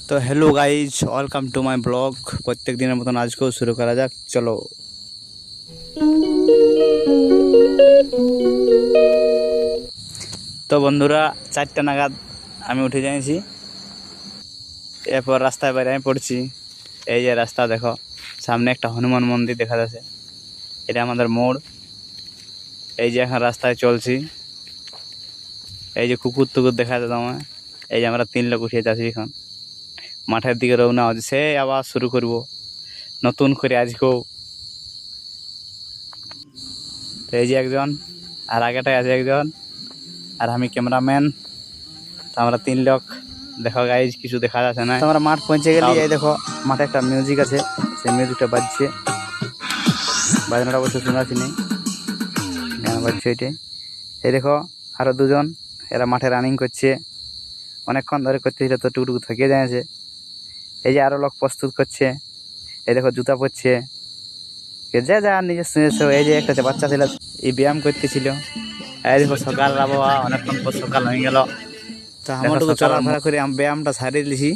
তো hello guys, welcome to my blog. প্রত্যেক দিনের মতন আজকেও শুরু করা যাক, চলো। তো বন্ধুরা, 4টা নাগাদ আমি উঠে যাইছি। এরপর রাস্তায় বাইরে আমি পড়ছি। এই যে রাস্তা দেখো, সামনে একটা হনুমান মন্দির দেখা যাচ্ছে। এটা আমাদের মোড়। এই যে এখন রাস্তায় চলছি। এই যে কুকুর টুকুর দেখা যাচ্ছে তোমায়। এই যে আমরা 3 লোক উঠে যাচ্ছি এখন মাঠের দিকে রওনা হচ্ছে। সে আবার শুরু করব নতুন করে আজকেও। তো এই যে একজন, আর আগেটায় আছে একজন, আর আমি ক্যামেরাম্যান। তো আমরা 3 লোক। দেখো গাইজ, কিছু দেখা যাচ্ছে না। তো আমরা মাঠ পৌঁছে গেলি। এই দেখো মাঠে একটা মিউজিক আছে, সেই মিউজিকটা বাজছে। বাজনাটা অবশ্য শোনাচ্ছি নেই, গান বাজছে এটাই। এই দেখো আরো 2জন, এরা মাঠে রানিং করছে। অনেকক্ষণ ধরে করতেছিল, তো টুকটুকু থকিয়ে যাচ্ছে। এই যে আরো লোক প্রস্তুত করছে। এই দেখো জুতা পরছে, যা যা নিজস্ব। এই যে একটা বাচ্চা ছিল, এই ব্যায়াম করতেছিল। এই দেখো সকাল আবহাওয়া, অনেকক্ষণ পর সকাল হয়ে গেল। তো আমারটুকু চলাফেরা করে আমি ব্যায়ামটা সারিয়ে দিয়েছি।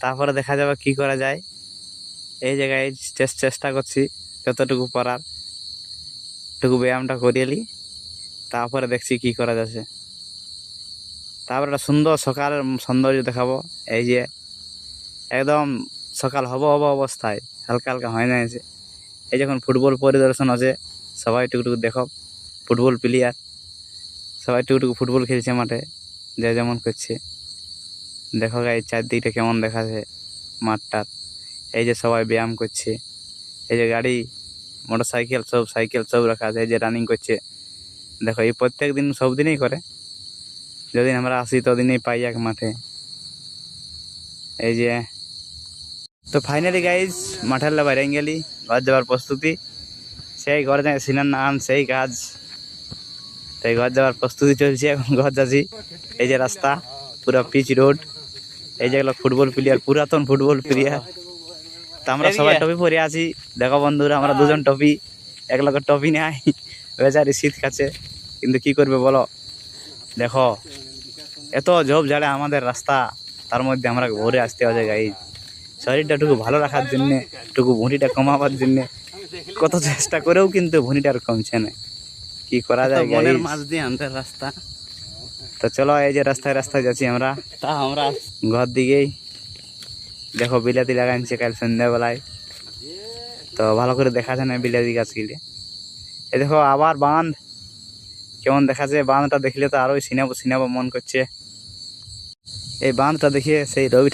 তারপরে দেখা যাবে কি করা যায়। এই জায়গায় চেষ্টা করছি যতটুকু পারার, টুকু ব্যায়ামটা করিয়ে নি। তারপরে দেখছি কি করা যাচ্ছে। তারপরে একটা সুন্দর সকালের সৌন্দর্য দেখাবো। এই যে একদম সকাল হব অবস্থায়, হালকা হালকা হয়ে যাচ্ছে। এই যখন ফুটবল পরিদর্শন আছে, সবাই টুকটুকু দেখো। ফুটবল প্লেয়ার সবাই টুকটুকু ফুটবল খেলছে মাঠে, যে যেমন করছে। দেখো গাই চারদিকটা কেমন দেখাচ্ছে মাঠটার। এই যে সবাই ব্যায়াম করছে। এই যে গাড়ি, মোটরসাইকেল, সাইকেল সব রাখা আছে। এই যে রানিং করছে। দেখো এই প্রত্যেক দিন, সব দিনই করে। যেদিন আমরা আসি তদিনই পাই এক মাঠে। এই যে তো ফাইনালি গাইজ, মাঠের বাইরে গেলি, ঘর যাওয়ার প্রস্তুতি। সেই ঘরে যাই সিনার নান সেই কাজ। তাই ঘর যাওয়ার প্রস্তুতি চলছে, এখন ঘর যাচ্ছি। এই যে রাস্তা পুরো পিচ রোড। এই যেগুলো ফুটবল প্লেয়ার, পুরাতন ফুটবল প্লেয়ার। তা আমরা সবাই টপি পরে আছি। দেখো বন্ধুরা, আমরা 2জন টপি, এক লোকের টপি নেই। বেচারি শীত খাচ্ছে, কিন্তু কি করবে বলো। দেখো এত ঝোপ ঝাড়ে আমাদের রাস্তা, তার মধ্যে আমরা ঘুরে আসতে হবে গাইজ। শরীরটা একটু ভালো রাখার জন্যে, একটু ভুঁড়িটা কমাবার জন্যে কত চেষ্টা করেও কিন্তু ভুঁড়িটা আর কমছে না। কি করা যায় গাইজ। মাছ দিয়ে আমাদের রাস্তা। তো চলো, এই যে রাস্তায় রাস্তায় যাচ্ছি আমরা। তা আমরা ঘর দিকেই। দেখো বিলাতি লাগাইছে কাল সন্ধ্যাবেলায়, তো ভালো করে দেখা যায় না বিলাতি গাছগুলি। এই দেখো আবার বাঁধ কেমন দেখাচ্ছে। বাঁধটা দেখলে তো আরোই সিনাবো সিনাবো মন করছে। এই বাঁধটা দেখে সেই রবি